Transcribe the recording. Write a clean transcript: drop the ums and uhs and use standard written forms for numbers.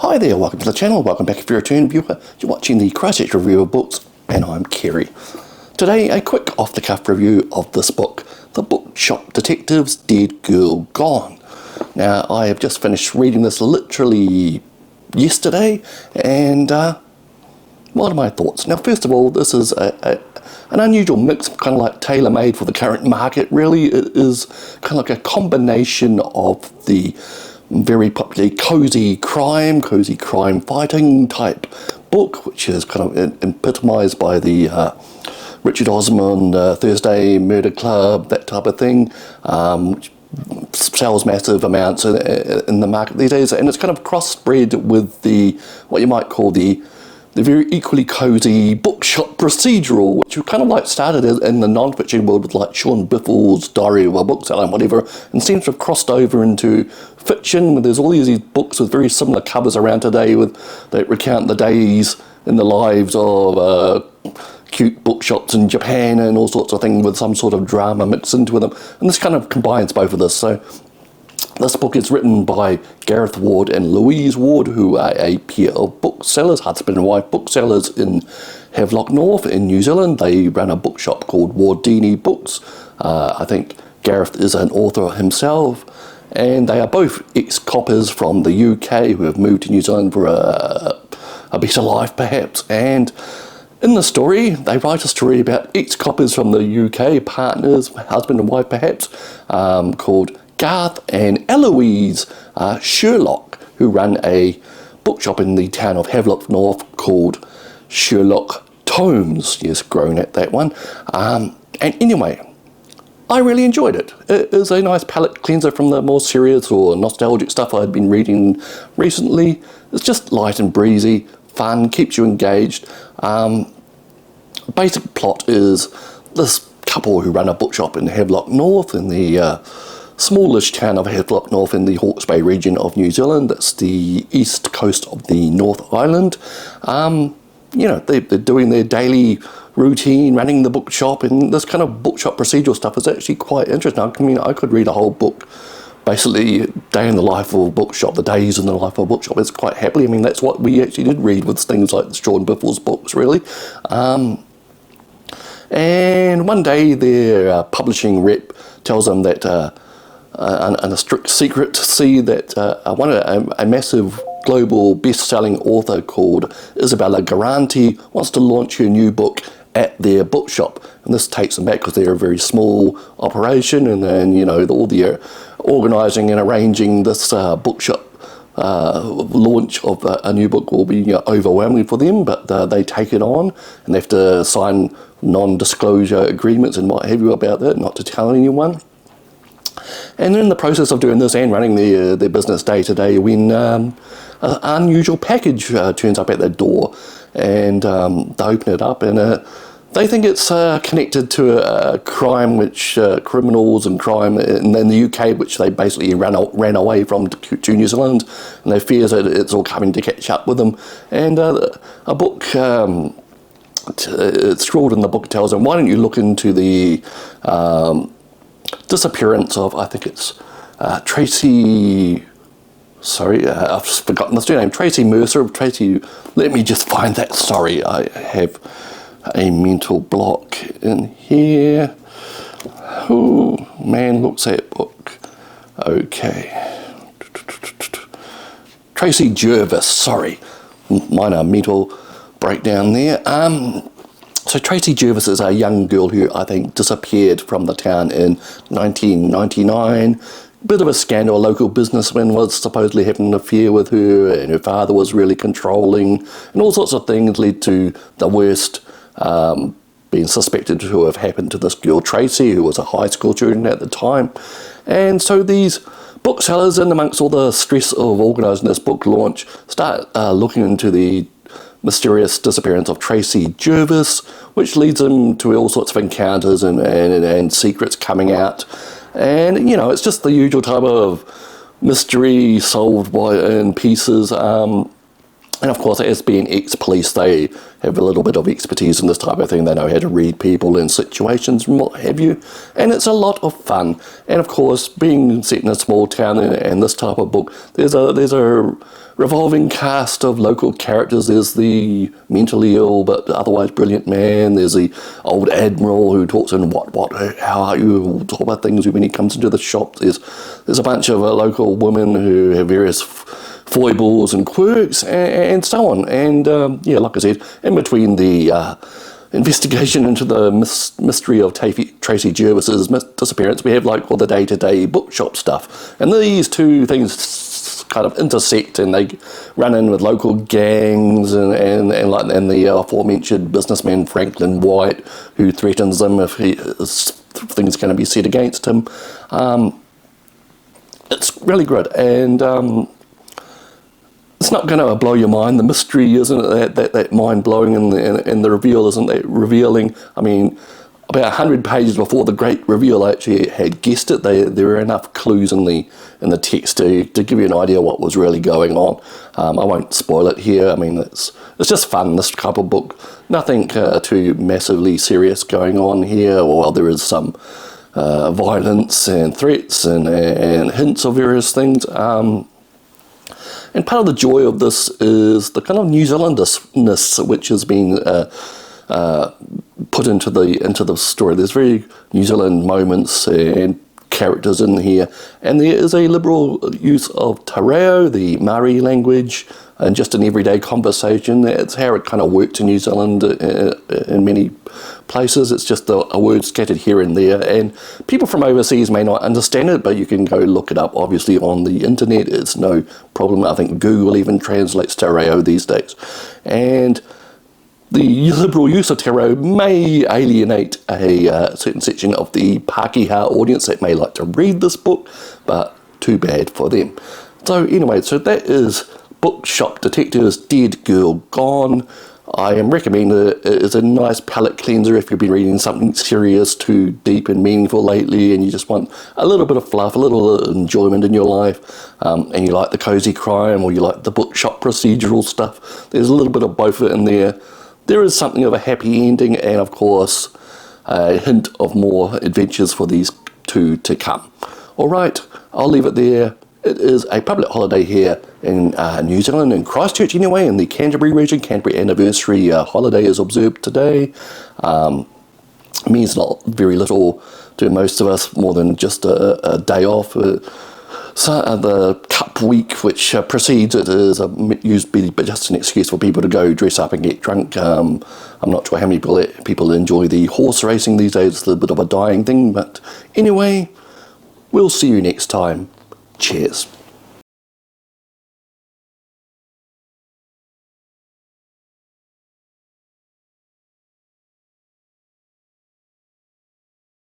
Hi there, welcome to the channel, welcome back if you're a return viewer. You're watching the Christchurch review of books, and I'm Kerry. Today, a quick off-the-cuff review of this book, The Bookshop Detectives, Dead Girl Gone. Now, I have just finished reading this literally yesterday, and what are my thoughts? Now, first of all, this is an unusual mix, kind of like tailor-made for the current market, really. It is kind of like a combination of the very popular cosy crime fighting type book, which is kind of epitomised by the Richard Osman Thursday Murder Club, that type of thing, which sells massive amounts in the market these days, and it's kind of crossbred with the what you might call the very equally cosy bookshop procedural, which kind of like started in the non-fiction world with like Sean Biffle's Diary of a Bookseller and whatever, and seems to have crossed over into fiction, where there's all these books with very similar covers around today that recount the days in the lives of cute bookshops in Japan and all sorts of things with some sort of drama mixed into them, and this kind of combines both of this. So this book is written by Gareth Ward and Louise Ward, who are a pair of booksellers, husband and wife booksellers in Havelock North in New Zealand. They run a bookshop called Wardini Books. I think Gareth is an author himself, and they are both ex-coppers from the UK who have moved to New Zealand for a better life, perhaps. And in the story, they write a story about ex-coppers from the UK, partners, husband and wife perhaps, called Gareth and Eloise Sherlock, who run a bookshop in the town of Havelock North called Sherlock Tomes. Yes, grown at that one. And anyway, I really enjoyed it. It is a nice palate cleanser from the more serious or nostalgic stuff I'd been reading recently. It's just light and breezy, fun, keeps you engaged. Basic plot is this couple who run a bookshop in Havelock North in the smallish town of Havelock North in the Hawke's Bay region of New Zealand. That's the east coast of the North Island. You know, they're doing their daily routine, running the bookshop, and this kind of bookshop procedural stuff is actually quite interesting. I mean, I could read a whole book, basically, day in the life of a bookshop, the days in the life of a bookshop. It's quite happily. I mean, that's what we actually did read with things like Sean Biffle's books, really. And one day their publishing rep tells them that and a strict secret to see that a massive global best-selling author called Isabella Garanti wants to launch her new book at their bookshop, and this takes them back because they're a very small operation, and then, you know, all the organising and arranging this bookshop launch of a new book will be, you know, overwhelming for them, but they take it on and they have to sign non-disclosure agreements and what have you about that, not to tell anyone. And in the process of doing this and running their business day to day, when an unusual package turns up at their door, and they open it up, and they think it's connected to a crime which criminals and crime in the UK, which they basically ran away from to New Zealand, and they fear that it's all coming to catch up with them. And a book, it's scrawled in the book, tells them, why don't you look into the disappearance of, I think it's Tracy, sorry, I've forgotten the surname, Tracy Mercer. Let me just find that, sorry, I have a mental block in here. Oh man, looks that book. Okay. Tracy Jervis, sorry. Minor mental breakdown there. So Tracy Jervis is a young girl who I think disappeared from the town in 1999. Bit of a scandal. A local businessman was supposedly having an affair with her, and her father was really controlling, and all sorts of things led to the worst being suspected to have happened to this girl Tracy, who was a high school student at the time. And so these booksellers, in amongst all the stress of organising this book launch, start looking into the mysterious disappearance of Tracy Jervis, which leads them to all sorts of encounters and secrets coming out. And, you know, it's just the usual type of mystery solved in pieces. And of course, as being ex-police, they have a little bit of expertise in this type of thing. They know how to read people in situations and what have you. And it's a lot of fun. And of course, being set in a small town and this type of book, there's a revolving cast of local characters. There's the mentally ill but otherwise brilliant man. There's the old admiral who talks in how are you, talk about things when he comes into the shop. There's a bunch of local women who have various foibles and quirks and so on. And yeah, like I said, in between the investigation into the mystery of Tracy Jervis's disappearance, we have like all the day-to-day bookshop stuff, and these two things kind of intersect, and they run in with local gangs and the aforementioned businessman Franklin White, who threatens them if things going to be said against him. It's really good, and it's not going to blow your mind. The mystery isn't that mind-blowing, and the reveal isn't that revealing. I mean, about 100 pages before the great reveal, I actually had guessed it. There were enough clues in the text to give you an idea what was really going on. I won't spoil it here. I mean, it's just fun, this type of book. Nothing too massively serious going on here. Well, there is some violence and threats and hints of various things. And part of the joy of this is the kind of New Zealandness which has been put into the story. There's very New Zealand moments and characters in here, and there is a liberal use of te reo, the Māori language, and just an everyday conversation. That's how it kind of works in New Zealand in many places. It's just a word scattered here and there, and people from overseas may not understand it, but you can go look it up obviously on the internet. It's no problem. I think Google even translates te reo these days. And the liberal use of te reo may alienate a certain section of the Pākehā audience that may like to read this book, but too bad for them. So anyway, so that is Bookshop Detectives, Dead Girl Gone. I am recommending it. It is a nice palate cleanser if you've been reading something serious, too deep and meaningful lately, and you just want a little bit of fluff, a little enjoyment in your life, and you like the cozy crime, or you like the bookshop procedural stuff. There's a little bit of both in there. There is something of a happy ending, and of course a hint of more adventures for these two to come. Alright, I'll leave it there. It is a public holiday here in New Zealand, in Christchurch anyway, in the Canterbury region. Canterbury anniversary holiday is observed today. Means not very little to most of us, more than just a day off. So the Cup Week, which precedes it, is used to be just an excuse for people to go dress up and get drunk. I'm not sure how many people enjoy the horse racing these days. It's a little bit of a dying thing, but anyway, we'll see you next time. Cheers.